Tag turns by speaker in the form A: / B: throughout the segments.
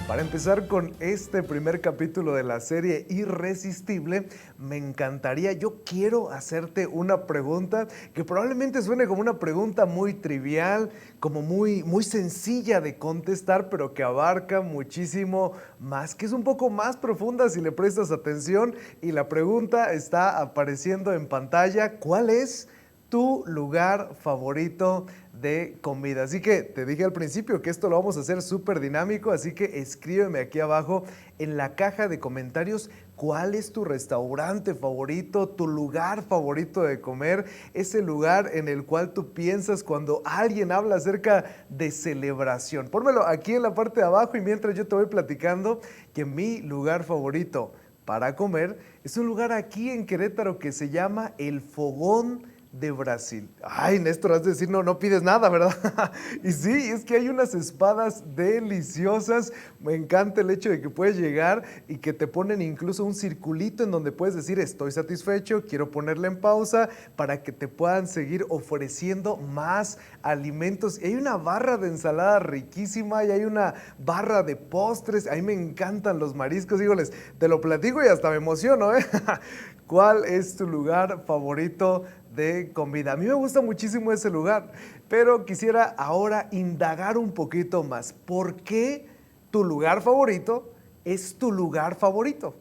A: Para empezar con este primer capítulo de la serie Irresistible, me encantaría, yo quiero hacerte una pregunta que probablemente suene como una pregunta muy trivial, como muy sencilla de contestar, pero que abarca muchísimo más, que es un poco más profunda si le prestas atención. Y la pregunta está apareciendo en pantalla: ¿cuál es tu lugar favorito de comida? Así que te dije al principio que esto lo vamos a hacer súper dinámico, así que escríbeme aquí abajo en la caja de comentarios cuál es tu restaurante favorito, tu lugar favorito de comer, ese lugar en el cual tú piensas cuando alguien habla acerca de celebración. Pónmelo aquí en la parte de abajo y mientras yo te voy platicando que mi lugar favorito para comer es un lugar aquí en Querétaro que se llama El Fogón de Brasil. Ay, Néstor, has de decir, no, no pides nada, ¿verdad? Y sí, es que hay unas espadas deliciosas. Me encanta el hecho de que puedes llegar y que te ponen incluso un circulito en donde puedes decir, estoy satisfecho, quiero ponerle en pausa para que te puedan seguir ofreciendo más alimentos. Y hay una barra de ensalada riquísima y hay una barra de postres. A mí me encantan los mariscos. Híjoles, te lo platico y hasta me emociono, ¿eh? ¿Cuál es tu lugar favorito de comida? A mí me gusta muchísimo ese lugar, pero quisiera ahora indagar un poquito más. ¿Por qué tu lugar favorito es tu lugar favorito?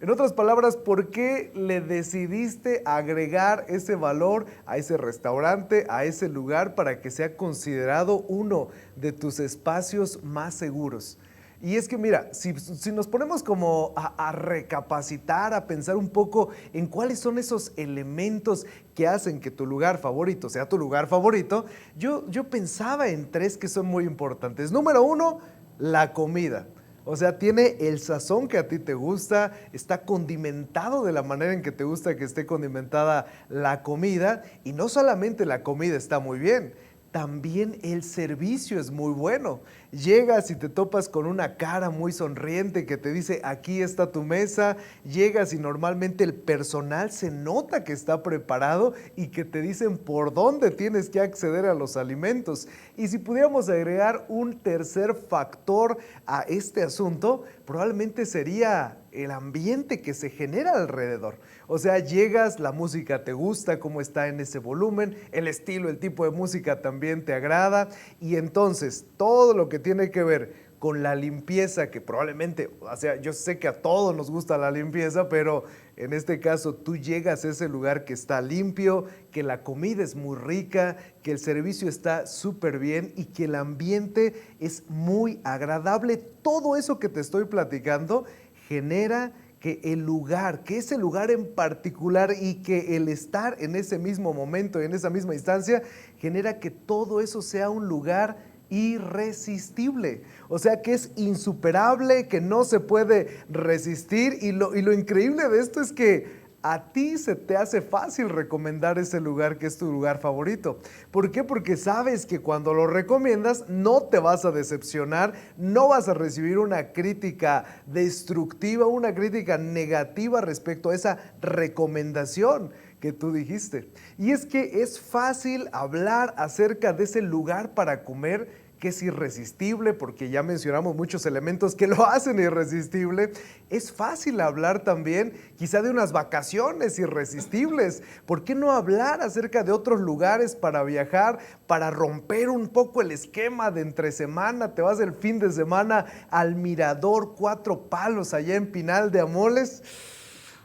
A: En otras palabras, ¿por qué le decidiste agregar ese valor a ese restaurante, a ese lugar, para que sea considerado uno de tus espacios más seguros? Y es que mira, si nos ponemos como a recapacitar, a pensar un poco en cuáles son esos elementos que hacen que tu lugar favorito sea tu lugar favorito, yo pensaba en tres que son muy importantes. Número uno, la comida. O sea, tiene el sazón que a ti te gusta, está condimentado de la manera en que te gusta que esté condimentada la comida. Y no solamente la comida está muy bien, también el servicio es muy bueno. Llegas y te topas con una cara muy sonriente que te dice, aquí está tu mesa. Llegas y normalmente el personal se nota que está preparado y que te dicen por dónde tienes que acceder a los alimentos. Y si pudiéramos agregar un tercer factor a este asunto, probablemente sería el ambiente que se genera alrededor. O sea, llegas, la música te gusta, cómo está en ese volumen, el estilo, el tipo de música también te agrada, y entonces todo lo que tiene que ver con la limpieza, que probablemente, o sea, yo sé que a todos nos gusta la limpieza, pero en este caso tú llegas a ese lugar que está limpio, que la comida es muy rica, que el servicio está súper bien y que el ambiente es muy agradable. Todo eso que te estoy platicando genera que el lugar, que ese lugar en particular y que el estar en ese mismo momento, en esa misma instancia, genera que todo eso sea un lugar irresistible. O sea, que es insuperable, que no se puede resistir. Y lo increíble de esto es que a ti se te hace fácil recomendar ese lugar que es tu lugar favorito. ¿Por qué? Porque sabes que cuando lo recomiendas no te vas a decepcionar, no vas a recibir una crítica destructiva, una crítica negativa respecto a esa recomendación que tú dijiste. Y es que es fácil hablar acerca de ese lugar para comer que es irresistible, porque ya mencionamos muchos elementos que lo hacen irresistible. Es fácil hablar también quizá de unas vacaciones irresistibles. ¿Por qué no hablar acerca de otros lugares para viajar, para romper un poco el esquema de entre semana? Te vas el fin de semana al Mirador Cuatro Palos allá en Pinal de Amoles.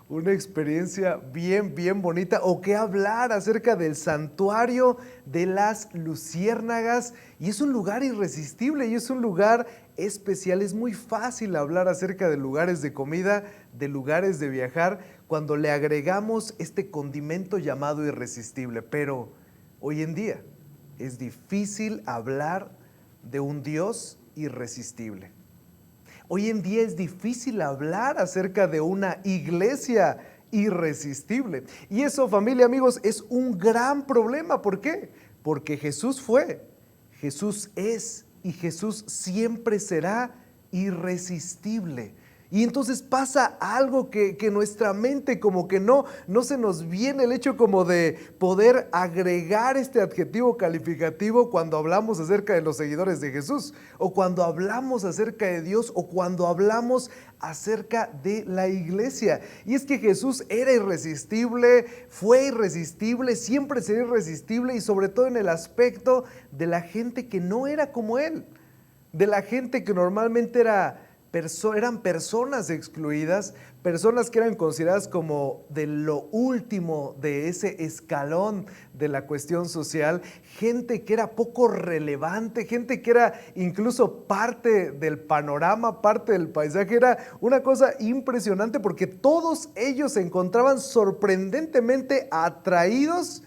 A: Una experiencia bien bonita. O qué hablar acerca del santuario de las luciérnagas. Y es un lugar irresistible y es un lugar especial. Es muy fácil hablar acerca de lugares de comida, de lugares de viajar, cuando le agregamos este condimento llamado irresistible. Pero hoy en día es difícil hablar de un Dios irresistible. Hoy en día es difícil hablar acerca de una iglesia irresistible. Y eso, familia, amigos, es un gran problema. ¿Por qué? Porque Jesús fue, Jesús es y Jesús siempre será irresistible. Y entonces pasa algo que nuestra mente como que no se nos viene el hecho como de poder agregar este adjetivo calificativo cuando hablamos acerca de los seguidores de Jesús, o cuando hablamos acerca de Dios, o cuando hablamos acerca de la iglesia. Y es que Jesús era irresistible, fue irresistible, siempre será irresistible, y sobre todo en el aspecto de la gente que no era como Él, de la gente que normalmente eran personas excluidas, personas que eran consideradas como de lo último de ese escalón de la cuestión social, gente que era poco relevante, gente que era incluso parte del panorama, parte del paisaje. Era una cosa impresionante porque todos ellos se encontraban sorprendentemente atraídos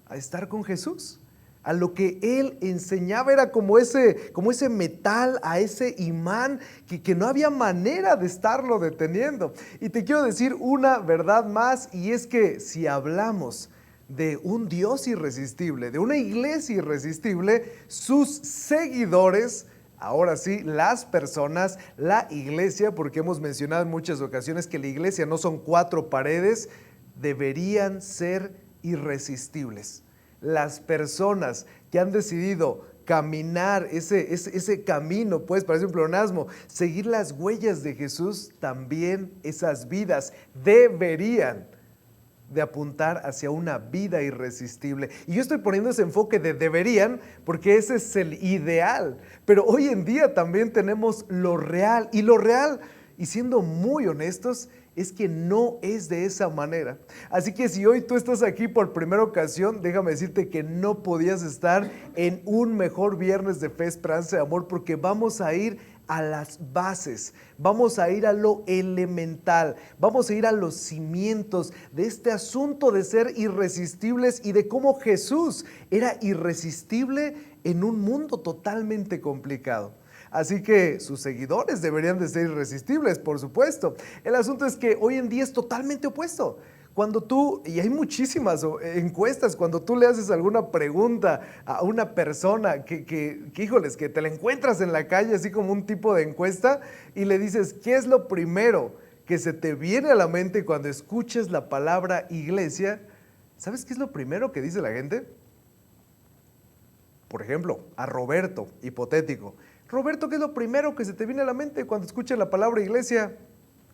A: a estar con Jesús. A lo que Él enseñaba era como ese metal, a ese imán que no había manera de estarlo deteniendo. Y te quiero decir una verdad más, y es que si hablamos de un Dios irresistible, de una iglesia irresistible, sus seguidores, ahora sí, las personas, la iglesia, porque hemos mencionado en muchas ocasiones que la iglesia no son 4 paredes, deberían ser irresistibles. Las personas que han decidido caminar ese camino, pues parece un pleonasmo, seguir las huellas de Jesús, también esas vidas deberían de apuntar hacia una vida irresistible. Y yo estoy poniendo ese enfoque de deberían porque ese es el ideal, pero hoy en día también tenemos lo real, y siendo muy honestos, es que no es de esa manera. Así que si hoy tú estás aquí por primera ocasión, déjame decirte que no podías estar en un mejor viernes de fe, esperanza y amor, porque vamos a ir a las bases, vamos a ir a lo elemental, vamos a ir a los cimientos de este asunto de ser irresistibles y de cómo Jesús era irresistible en un mundo totalmente complicado. Así que sus seguidores deberían de ser irresistibles, por supuesto. El asunto es que hoy en día es totalmente opuesto. Cuando tú, y hay muchísimas encuestas, cuando tú le haces alguna pregunta a una persona híjoles, que te la encuentras en la calle, así como un tipo de encuesta, y le dices, ¿qué es lo primero que se te viene a la mente cuando escuches la palabra iglesia? ¿Sabes qué es lo primero que dice la gente? Por ejemplo, a Roberto, hipotético. Roberto, ¿qué es lo primero que se te viene a la mente cuando escuchas la palabra iglesia?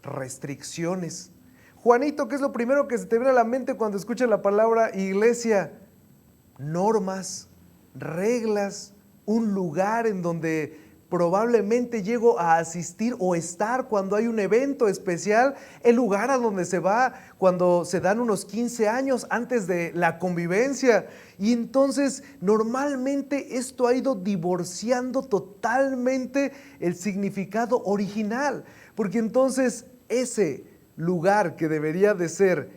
A: Restricciones. Juanito, ¿qué es lo primero que se te viene a la mente cuando escuchas la palabra iglesia? Normas, reglas, un lugar en donde probablemente llego a asistir o estar cuando hay un evento especial, el lugar a donde se va cuando se dan unos 15 años antes de la convivencia. Y entonces normalmente esto ha ido divorciando totalmente el significado original, porque entonces ese lugar que debería de ser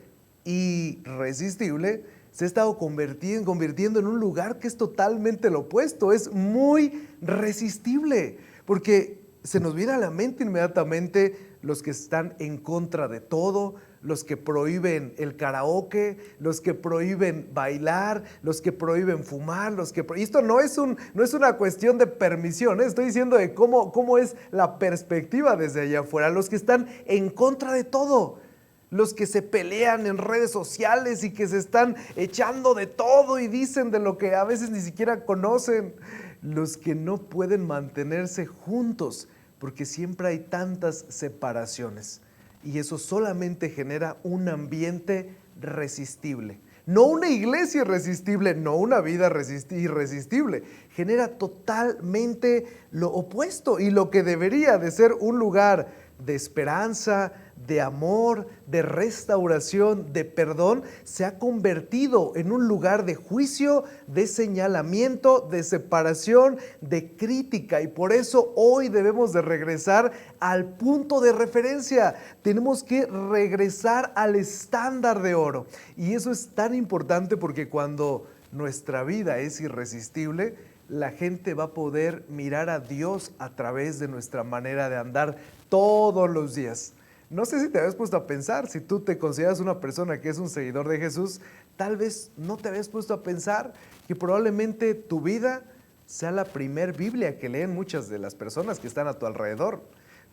A: irresistible se ha estado convirtiendo en un lugar que es totalmente lo opuesto, es muy resistible, porque se nos viene a la mente inmediatamente los que están en contra de todo, los que prohíben el karaoke, los que prohíben bailar, los que prohíben fumar, y esto no es una cuestión de permisión, estoy diciendo de cómo es la perspectiva desde allá afuera, los que están en contra de todo. Los que se pelean en redes sociales y que se están echando de todo y dicen de lo que a veces ni siquiera conocen. Los que no pueden mantenerse juntos porque siempre hay tantas separaciones. Y eso solamente genera un ambiente irresistible. No una iglesia irresistible, no una vida irresistible. Genera totalmente lo opuesto y lo que debería de ser un lugar de esperanza, de amor, de restauración, de perdón, se ha convertido en un lugar de juicio, de señalamiento, de separación, de crítica. Y por eso hoy debemos de regresar al punto de referencia. Tenemos que regresar al estándar de oro. Y eso es tan importante porque cuando nuestra vida es irresistible, la gente va a poder mirar a Dios a través de nuestra manera de andar todos los días. No sé si te habías puesto a pensar, si tú te consideras una persona que es un seguidor de Jesús, tal vez no te habías puesto a pensar que probablemente tu vida sea la primer Biblia que leen muchas de las personas que están a tu alrededor.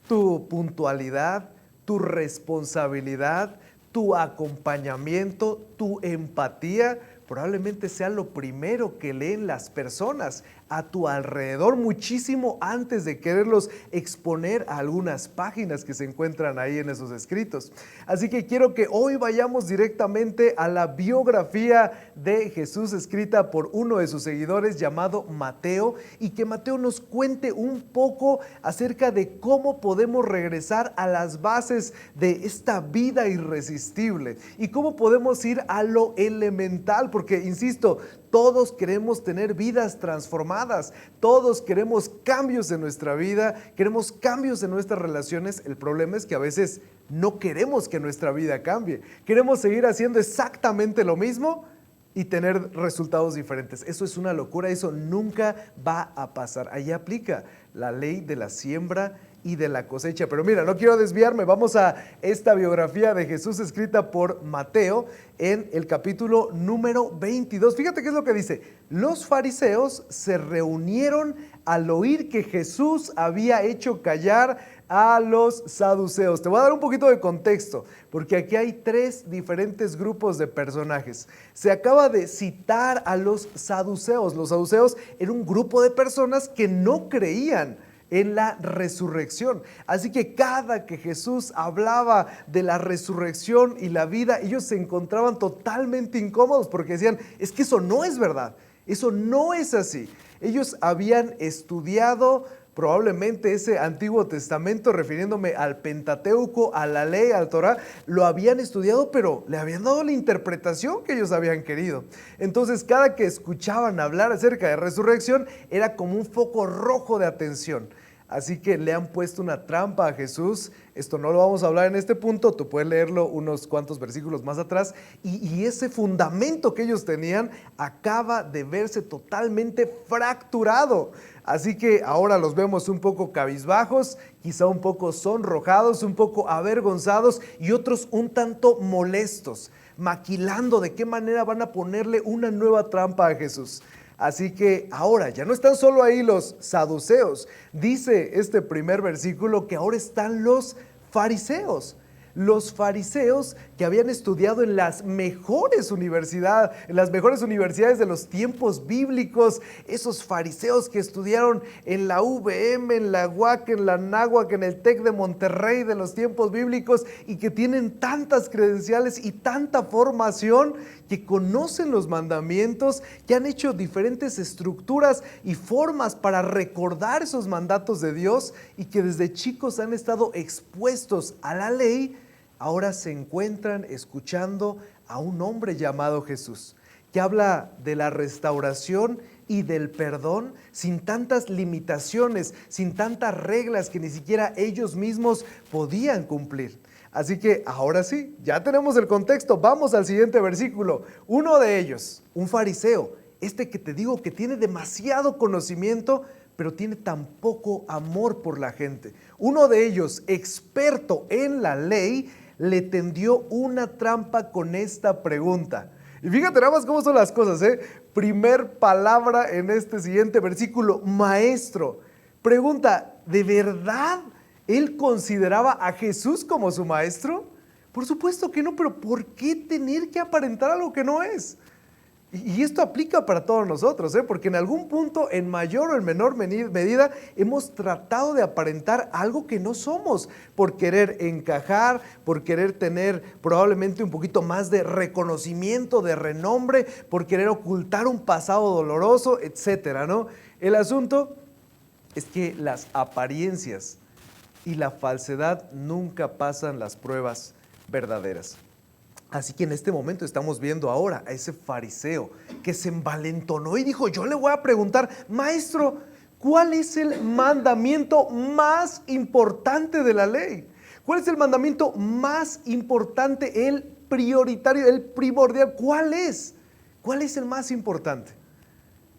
A: tu puntualidad, tu responsabilidad, tu acompañamiento, tu empatía, probablemente sea lo primero que leen las personas a tu alrededor muchísimo antes de quererlos exponer a algunas páginas que se encuentran ahí en esos escritos. Así que quiero que hoy vayamos directamente a la biografía de Jesús escrita por uno de sus seguidores llamado Mateo, y que Mateo nos cuente un poco acerca de cómo podemos regresar a las bases de esta vida irresistible y cómo podemos ir a lo elemental, porque insisto, todos queremos tener vidas transformadas, todos queremos cambios en nuestra vida, queremos cambios en nuestras relaciones. El problema es que a veces no queremos que nuestra vida cambie, queremos seguir haciendo exactamente lo mismo y tener resultados diferentes. Eso es una locura, eso nunca va a pasar. Ahí aplica la ley de la siembra y de la cosecha. Pero mira, no quiero desviarme, vamos a esta biografía de Jesús escrita por Mateo en el capítulo número 22. Fíjate qué es lo que dice. Los fariseos se reunieron al oír que Jesús había hecho callar a los saduceos. Te voy a dar un poquito de contexto, porque aquí hay tres diferentes grupos de personajes. Se acaba de citar a los saduceos. Los saduceos eran un grupo de personas que no creían en la resurrección. Así que cada que Jesús hablaba de la resurrección y la vida, ellos se encontraban totalmente incómodos porque decían, es que eso no es verdad, eso no es así. Ellos habían estudiado probablemente ese Antiguo Testamento, refiriéndome al Pentateuco, a la ley, al Torá, lo habían estudiado, pero le habían dado la interpretación que ellos habían querido. Entonces, cada que escuchaban hablar acerca de resurrección, era como un foco rojo de atención. Así que le han puesto una trampa a Jesús. Esto no lo vamos a hablar en este punto, tú puedes leerlo unos cuantos versículos más atrás, y ese fundamento que ellos tenían acaba de verse totalmente fracturado. Así que ahora los vemos un poco cabizbajos, quizá un poco sonrojados, un poco avergonzados y otros un tanto molestos, maquilando de qué manera van a ponerle una nueva trampa a Jesús. Así que ahora ya no están solo ahí los saduceos. Dice este primer versículo que ahora están los fariseos. Los fariseos que habían estudiado en las mejores universidades de los tiempos bíblicos, esos fariseos que estudiaron en la UVM, en la UAC, en la Anáhuac, en el TEC de Monterrey de los tiempos bíblicos, y que tienen tantas credenciales y tanta formación, que conocen los mandamientos, que han hecho diferentes estructuras y formas para recordar esos mandatos de Dios, y que desde chicos han estado expuestos a la ley. Ahora se encuentran escuchando a un hombre llamado Jesús, que habla de la restauración y del perdón sin tantas limitaciones, sin tantas reglas que ni siquiera ellos mismos podían cumplir. Así que ahora sí, ya tenemos el contexto. Vamos al siguiente versículo. Uno de ellos, un fariseo, este que te digo que tiene demasiado conocimiento, pero tiene tan poco amor por la gente. Uno de ellos, experto en la ley, le tendió una trampa con esta pregunta. Y fíjate nada más cómo son las cosas, ¿eh? Primer palabra en este siguiente versículo, maestro. Pregunta, ¿de verdad él consideraba a Jesús como su maestro? Por supuesto que no, pero ¿por qué tener que aparentar algo que no es? Y esto aplica para todos nosotros, porque en algún punto, en mayor o en menor medida, hemos tratado de aparentar algo que no somos, por querer encajar, por querer tener probablemente un poquito más de reconocimiento, de renombre, por querer ocultar un pasado doloroso, etcétera, ¿no? El asunto es que las apariencias y la falsedad nunca pasan las pruebas verdaderas. Así que en este momento estamos viendo ahora a ese fariseo que se envalentonó y dijo, yo le voy a preguntar, maestro, ¿cuál es el mandamiento más importante de la ley? ¿Cuál es el mandamiento más importante, el prioritario, el primordial? ¿Cuál es? ¿Cuál es el más importante?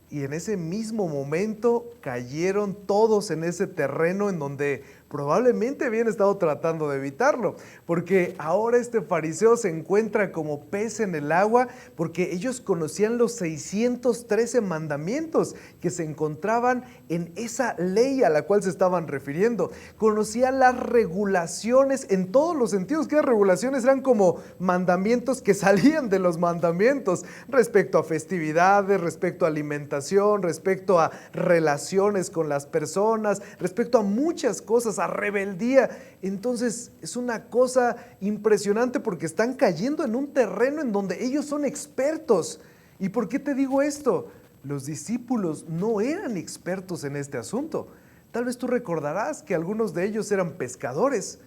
A: Y en ese mismo momento cayeron todos en ese terreno en donde probablemente habían estado tratando de evitarlo, porque ahora este fariseo se encuentra como pez en el agua, porque ellos conocían los 613 mandamientos que se encontraban en esa ley a la cual se estaban refiriendo. Conocían las regulaciones en todos los sentidos, que las regulaciones eran como mandamientos que salían de los mandamientos, respecto a festividades, respecto a alimentación, respecto a relaciones con las personas, respecto a muchas cosas, a rebeldía. Entonces es una cosa impresionante porque están cayendo en un terreno en donde ellos son expertos. ¿Y por qué te digo esto? Los discípulos no eran expertos en este asunto. Tal vez tú recordarás que algunos de ellos eran pescadores,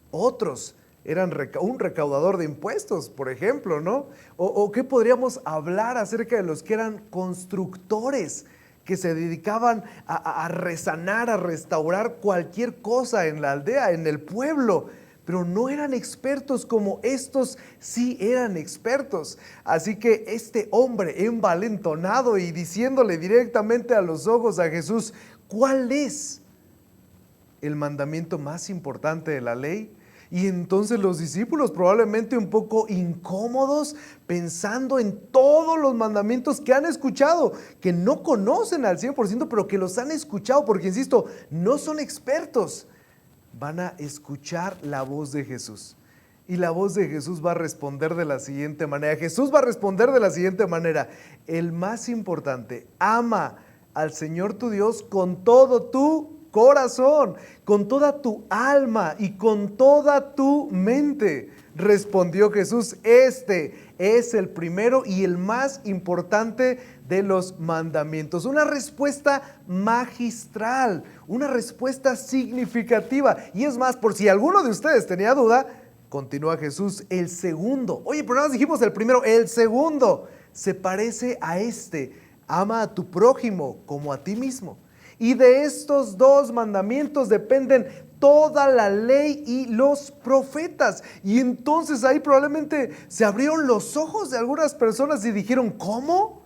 A: otros eran un recaudador de impuestos, por ejemplo, ¿no? O ¿qué podríamos hablar acerca de los que eran constructores, que se dedicaban a resanar, a restaurar cualquier cosa en la aldea, en el pueblo? Pero no eran expertos como estos sí eran expertos. Así que este hombre envalentonado y diciéndole directamente a los ojos a Jesús, ¿cuál es el mandamiento más importante de la ley? Y entonces los discípulos, probablemente un poco incómodos, pensando en todos los mandamientos que han escuchado, que no conocen al 100%, pero que los han escuchado, porque insisto, no son expertos. Van a escuchar la voz de Jesús. Y la voz de Jesús va a responder de la siguiente manera. Jesús va a responder de la siguiente manera. El más importante, ama al Señor tu Dios con todo tu corazón, con toda tu alma y con toda tu mente. Respondió Jesús, este es el primero y el más importante de los mandamientos. Una respuesta magistral, una respuesta significativa. Y es más, por si alguno de ustedes tenía duda, continúa Jesús, el segundo. Oye, pero nada más dijimos el primero, el segundo se parece a este. Ama a tu prójimo como a ti mismo. Y de estos dos mandamientos dependen toda la ley y los profetas. Y entonces ahí probablemente se abrieron los ojos de algunas personas y dijeron, ¿cómo?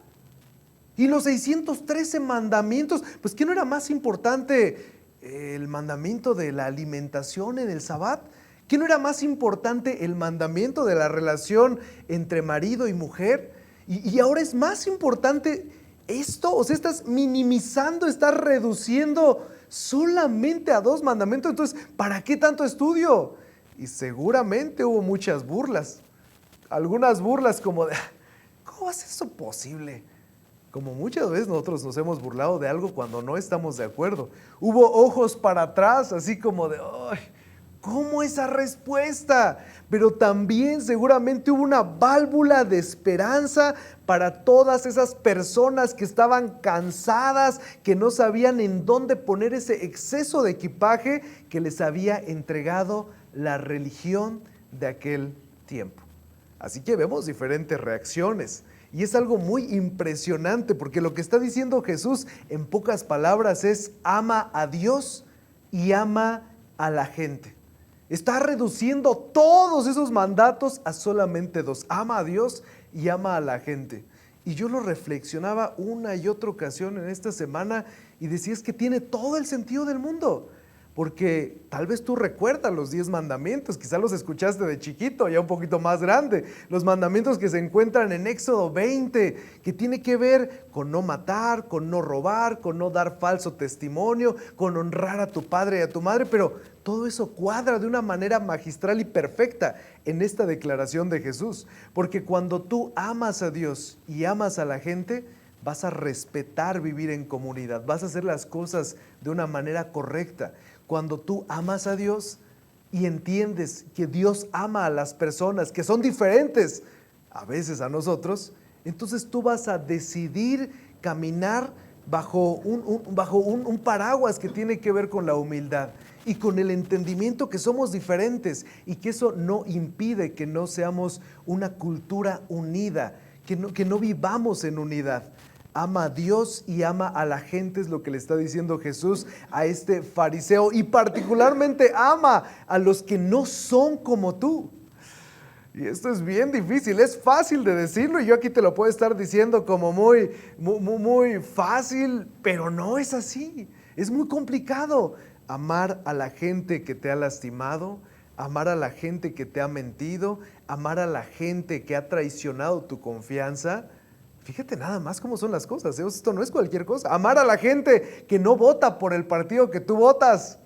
A: ¿Y los 613 mandamientos? Pues ¿qué no era más importante el mandamiento de la alimentación en el Sabbat? ¿Qué no era más importante el mandamiento de la relación entre marido y mujer? Y ahora es más importante esto. O sea, estás minimizando, estás reduciendo solamente a dos mandamientos. Entonces, ¿para qué tanto estudio? Y seguramente hubo muchas burlas. Algunas burlas como de, ¿cómo es eso posible? Como muchas veces nosotros nos hemos burlado de algo cuando no estamos de acuerdo. Hubo ojos para atrás, así como de, ¡ay! ¿Cómo esa respuesta? Pero también seguramente hubo una válvula de esperanza para todas esas personas que estaban cansadas, que no sabían en dónde poner ese exceso de equipaje que les había entregado la religión de aquel tiempo. Así que vemos diferentes reacciones. Y es algo muy impresionante porque lo que está diciendo Jesús en pocas palabras es ama a Dios y ama a la gente. Está reduciendo todos esos mandatos a solamente dos. Ama a Dios y ama a la gente. Y yo lo reflexionaba una y otra ocasión en esta semana y decía, es que tiene todo el sentido del mundo. Porque tal vez tú recuerdas los 10 mandamientos, quizás los escuchaste de chiquito, ya un poquito más grande. Los mandamientos que se encuentran en Éxodo 20, que tiene que ver con no matar, con no robar, con no dar falso testimonio, con honrar a tu padre y a tu madre, pero todo eso cuadra de una manera magistral y perfecta en esta declaración de Jesús. Porque cuando tú amas a Dios y amas a la gente, vas a respetar vivir en comunidad, vas a hacer las cosas de una manera correcta. Cuando tú amas a Dios y entiendes que Dios ama a las personas que son diferentes a veces a nosotros, entonces tú vas a decidir caminar bajo un paraguas que tiene que ver con la humildad y con el entendimiento que somos diferentes y que eso no impide que no seamos una cultura unida, que no vivamos en unidad. Ama a Dios y ama a la gente, es lo que le está diciendo Jesús a este fariseo, y particularmente ama a los que no son como tú. Y esto es bien difícil, es fácil de decirlo y yo aquí te lo puedo estar diciendo como muy fácil, pero no es así. Es muy complicado amar a la gente que te ha lastimado, amar a la gente que te ha mentido, amar a la gente que ha traicionado tu confianza. Fíjate nada más cómo son las cosas, ¿eh? Esto no es cualquier cosa. Amar a la gente que no vota por el partido que tú votas.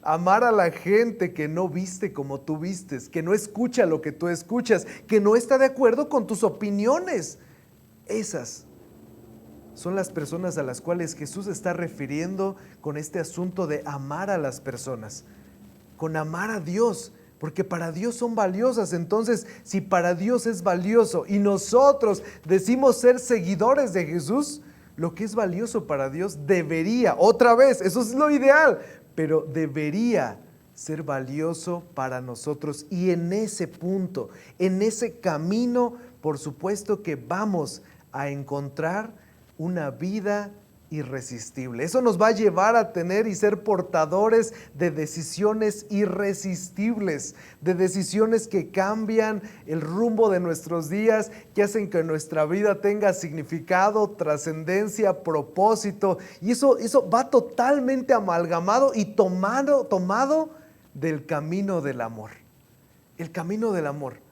A: Amar a la gente que no viste como tú vistes, que no escucha lo que tú escuchas, que no está de acuerdo con tus opiniones. Esas son las personas a las cuales Jesús está refiriendo con este asunto de amar a las personas, con amar a Dios, porque para Dios son valiosas. Entonces, si para Dios es valioso y nosotros decimos ser seguidores de Jesús, lo que es valioso para Dios debería, otra vez, eso es lo ideal, pero debería ser valioso para nosotros. Y en ese punto, en ese camino, por supuesto que vamos a encontrar una vida irresistible. Eso nos va a llevar a tener y ser portadores de decisiones irresistibles, de decisiones que cambian el rumbo de nuestros días, que hacen que nuestra vida tenga significado, trascendencia, propósito. Y eso va totalmente amalgamado y tomado del camino del amor. El camino del amor.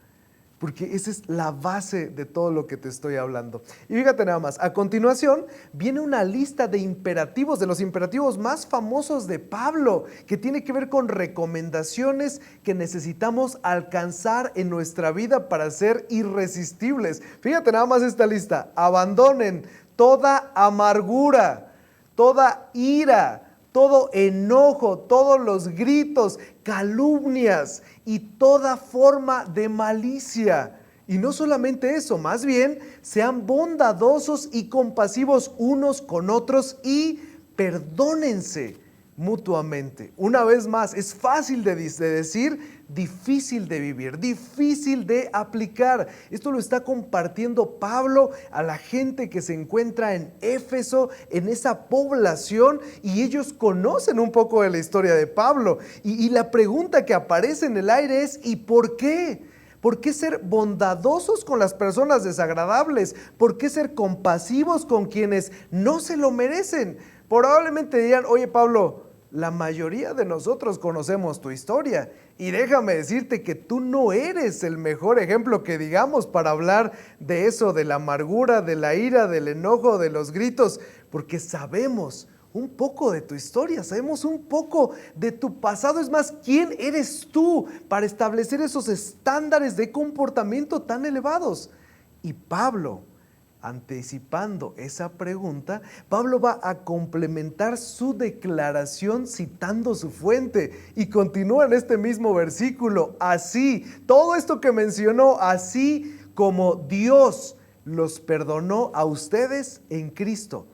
A: Porque esa es la base de todo lo que te estoy hablando. Y fíjate nada más, a continuación viene una lista de imperativos, de los imperativos más famosos de Pablo, que tiene que ver con recomendaciones que necesitamos alcanzar en nuestra vida para ser irresistibles. Fíjate nada más esta lista: abandonen toda amargura, toda ira, todo enojo, todos los gritos, calumnias y toda forma de malicia. Y no solamente eso, más bien sean bondadosos y compasivos unos con otros y perdónense mutuamente. Una vez más, es fácil de decir, difícil de vivir, difícil de aplicar. Esto lo está compartiendo Pablo a la gente que se encuentra en Éfeso, en esa población, y ellos conocen un poco de la historia de Pablo. Y la pregunta que aparece en el aire es: ¿y por qué? ¿Por qué ser bondadosos con las personas desagradables? ¿Por qué ser compasivos con quienes no se lo merecen? Probablemente dirían: oye Pablo, la mayoría de nosotros conocemos tu historia y déjame decirte que tú no eres el mejor ejemplo que digamos para hablar de eso, de la amargura, de la ira, del enojo, de los gritos, porque sabemos un poco de tu historia, sabemos un poco de tu pasado. Es más, ¿quién eres tú para establecer esos estándares de comportamiento tan elevados? Y Pablo, anticipando esa pregunta, Pablo va a complementar su declaración citando su fuente y continúa en este mismo versículo: así, todo esto que mencionó, así como Dios los perdonó a ustedes en Cristo.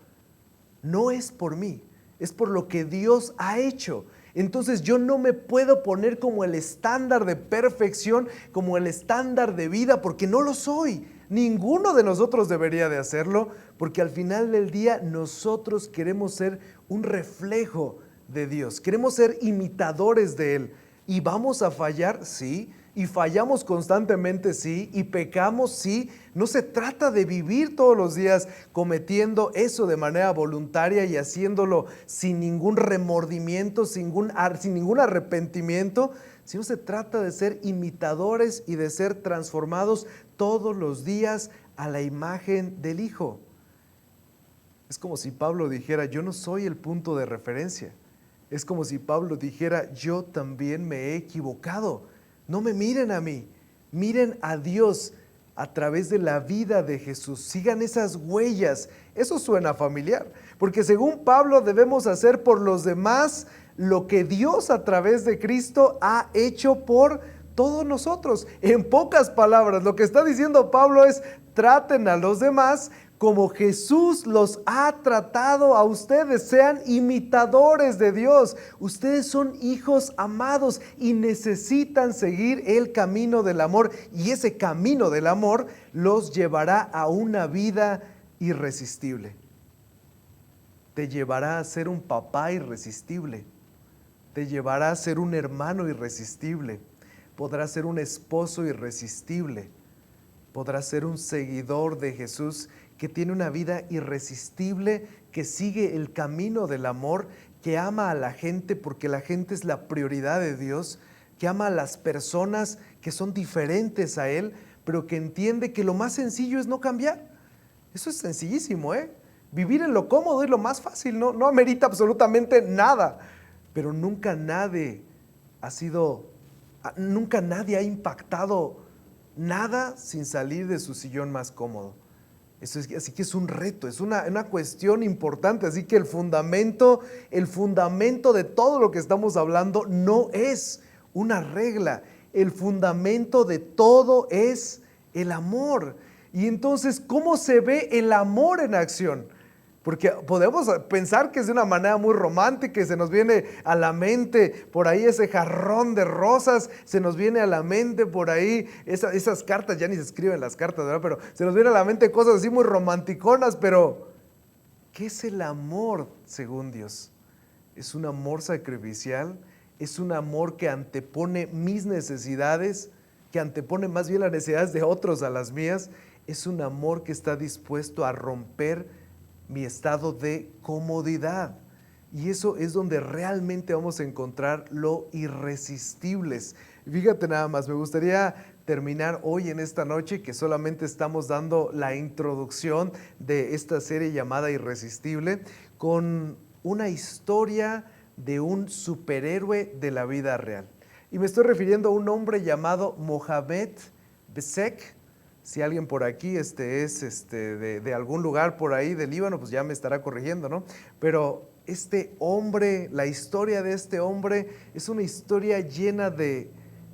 A: No es por mí, es por lo que Dios ha hecho. Entonces yo no me puedo poner como el estándar de perfección, como el estándar de vida, porque no lo soy. Ninguno de nosotros debería de hacerlo, porque al final del día nosotros queremos ser un reflejo de Dios, queremos ser imitadores de Él. ¿Y vamos a fallar? Sí. ¿Y fallamos constantemente? Sí. ¿Y pecamos? Sí. No se trata de vivir todos los días cometiendo eso de manera voluntaria y haciéndolo sin ningún remordimiento, sin ningún arrepentimiento, sino se trata de ser imitadores y de ser transformados todos los días a la imagen del Hijo. Es como si Pablo dijera: yo no soy el punto de referencia. Es como si Pablo dijera: yo también me he equivocado. No me miren a mí, miren a Dios a través de la vida de Jesús. Sigan esas huellas. Eso suena familiar, porque según Pablo debemos hacer por los demás lo que Dios a través de Cristo ha hecho por todos nosotros. En pocas palabras, lo que está diciendo Pablo es: traten a los demás como Jesús los ha tratado a ustedes. Sean imitadores de Dios. Ustedes son hijos amados y necesitan seguir el camino del amor. Y ese camino del amor los llevará a una vida irresistible. Te llevará a ser un papá irresistible. Te llevará a ser un hermano irresistible. podrás ser un esposo irresistible, podrás ser un seguidor de Jesús que tiene una vida irresistible, que sigue el camino del amor, que ama a la gente porque la gente es la prioridad de Dios, que ama a las personas que son diferentes a Él, pero que entiende que lo más sencillo es no cambiar. Eso es sencillísimo, ¿eh? Vivir en lo cómodo es lo más fácil, no amerita absolutamente nada, pero nunca nadie ha impactado nada sin salir de su sillón más cómodo. Así que es un reto, es una cuestión importante. Así que el fundamento de todo lo que estamos hablando no es una regla. El fundamento de todo es el amor. Y entonces, ¿cómo se ve el amor en acción? Porque podemos pensar que es de una manera muy romántica y se nos viene a la mente por ahí ese jarrón de rosas, se nos viene a la mente por ahí esas cartas, ya ni se escriben las cartas, ¿verdad? Pero se nos viene a la mente cosas así muy romanticonas, pero ¿qué es el amor según Dios? Es un amor sacrificial, es un amor que antepone mis necesidades, que antepone más bien las necesidades de otros a las mías, es un amor que está dispuesto a romper mi estado de comodidad. Y eso es donde realmente vamos a encontrar lo irresistibles. Fíjate nada más, me gustaría terminar hoy en esta noche, que solamente estamos dando la introducción de esta serie llamada Irresistible, con una historia de un superhéroe de la vida real. Y me estoy refiriendo a un hombre llamado Mohamed Besek. Si alguien por aquí es de algún lugar por ahí del Líbano, pues ya me estará corrigiendo, ¿no? Pero este hombre, la historia de este hombre es una historia llena de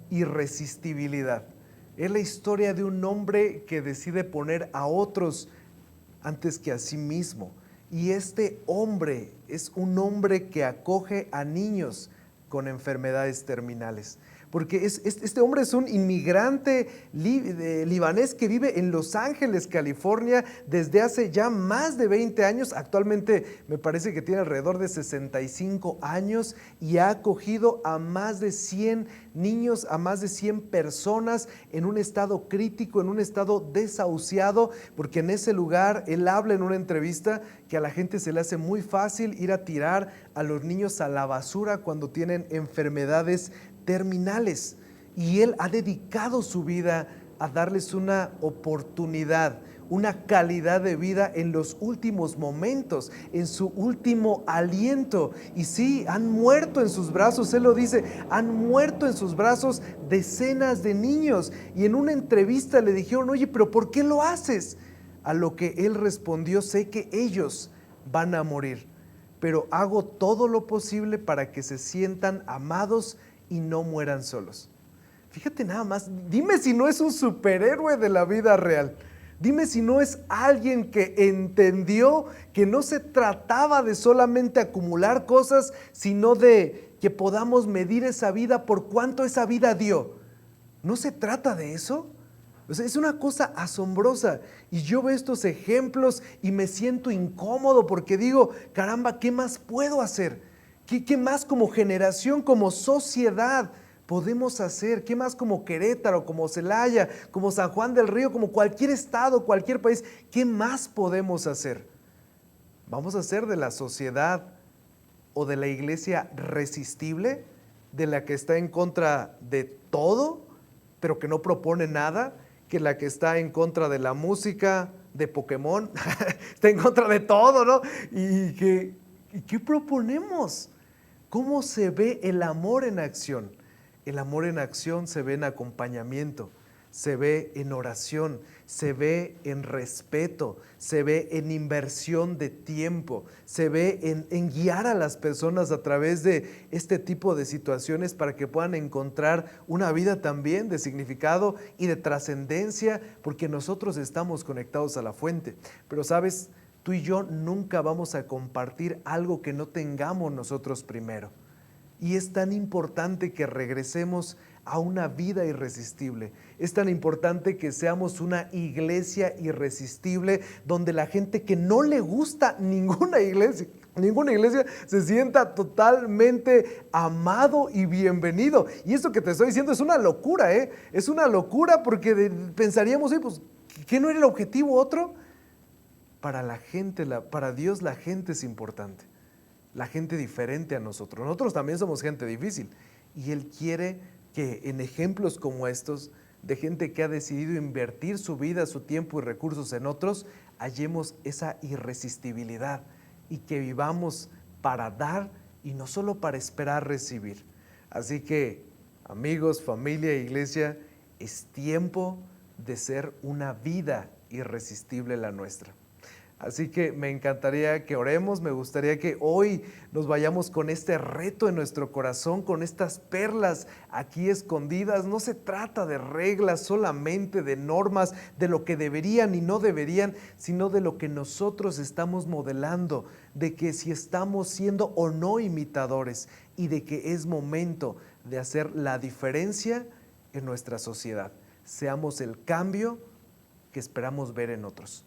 A: irresistibilidad. Es la historia de un hombre que decide poner a otros antes que a sí mismo. Y este hombre es un hombre que acoge a niños con enfermedades terminales. Porque este hombre es un inmigrante libanés que vive en Los Ángeles, California, desde hace ya más de 20 años. Actualmente me parece que tiene alrededor de 65 años y ha acogido a más de 100 niños, a más de 100 personas en un estado crítico, en un estado desahuciado, porque en ese lugar él habla en una entrevista que a la gente se le hace muy fácil ir a tirar a los niños a la basura cuando tienen enfermedades terminales, y él ha dedicado su vida a darles una oportunidad, una calidad de vida en los últimos momentos, en su último aliento. Y sí, han muerto en sus brazos, él lo dice, han muerto en sus brazos decenas de niños. Y en una entrevista le dijeron, oye, pero ¿por qué lo haces? A lo que él respondió, sé que ellos van a morir, pero hago todo lo posible para que se sientan amados y no mueran solos. Fíjate nada más, dime si no es un superhéroe de la vida real. Dime si no es alguien que entendió que no se trataba de solamente acumular cosas, sino de que podamos medir esa vida por cuánto esa vida dio. ¿No se trata de eso? O sea, es una cosa asombrosa, y yo veo estos ejemplos y me siento incómodo porque digo, caramba, ¿qué más puedo hacer? ¿Qué más como generación, como sociedad podemos hacer? ¿Qué más como Querétaro, como Celaya, como San Juan del Río, como cualquier estado, cualquier país? ¿Qué más podemos hacer? ¿Vamos a hacer de la sociedad o de la iglesia resistible, de la que está en contra de todo, pero que no propone nada, que la que está en contra de la música, de Pokémon, está en contra de todo, ¿no? ¿Y qué proponemos? ¿Cómo se ve el amor en acción? El amor en acción se ve en acompañamiento, se ve en oración, se ve en respeto, se ve en inversión de tiempo, se ve en guiar a las personas a través de este tipo de situaciones para que puedan encontrar una vida también de significado y de trascendencia, porque nosotros estamos conectados a la fuente. Pero sabes, tú y yo nunca vamos a compartir algo que no tengamos nosotros primero. Y es tan importante que regresemos a una vida irresistible. Es tan importante que seamos una iglesia irresistible donde la gente que no le gusta ninguna iglesia, Ninguna iglesia se sienta totalmente amado y bienvenido. Y esto que te estoy diciendo es una locura, ¿eh? Es una locura porque pensaríamos, pues, ¿qué no era el objetivo otro? Para la gente, para Dios la gente es importante. La gente diferente a nosotros. Nosotros también somos gente difícil. Y Él quiere que en ejemplos como estos, de gente que ha decidido invertir su vida, su tiempo y recursos en otros, hallemos esa irresistibilidad y que vivamos para dar y no solo para esperar recibir. Así que, amigos, familia, iglesia, es tiempo de ser una vida irresistible la nuestra. Así que me encantaría que oremos, me gustaría que hoy nos vayamos con este reto en nuestro corazón, con estas perlas aquí escondidas. No se trata de reglas solamente, de normas, de lo que deberían y no deberían, sino de lo que nosotros estamos modelando, de que si estamos siendo o no imitadores y de que es momento de hacer la diferencia en nuestra sociedad. Seamos el cambio que esperamos ver en otros.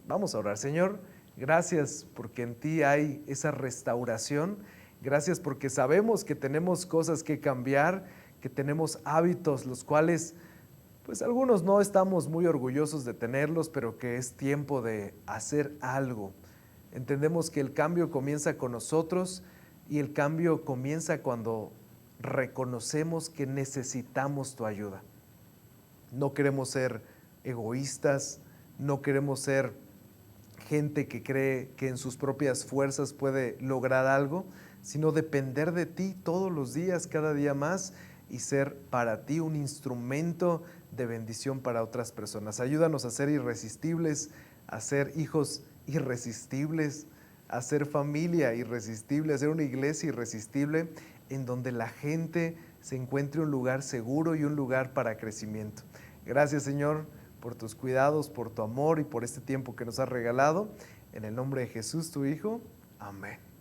A: Vamos a orar. Señor, gracias porque en ti hay esa restauración. Gracias porque sabemos que tenemos cosas que cambiar, que tenemos hábitos los cuales, pues algunos no estamos muy orgullosos de tenerlos, pero que es tiempo de hacer algo. Entendemos que el cambio comienza con nosotros y el cambio comienza cuando reconocemos que necesitamos tu ayuda. No queremos ser egoístas, no queremos ser gente que cree que en sus propias fuerzas puede lograr algo, sino depender de ti todos los días, cada día más, y ser para ti un instrumento de bendición para otras personas. Ayúdanos a ser irresistibles, a ser hijos irresistibles, a ser familia irresistible, a ser una iglesia irresistible, en donde la gente se encuentre un lugar seguro y un lugar para crecimiento. Gracias, Señor, por tus cuidados, por tu amor y por este tiempo que nos has regalado. En el nombre de Jesús, tu Hijo. Amén.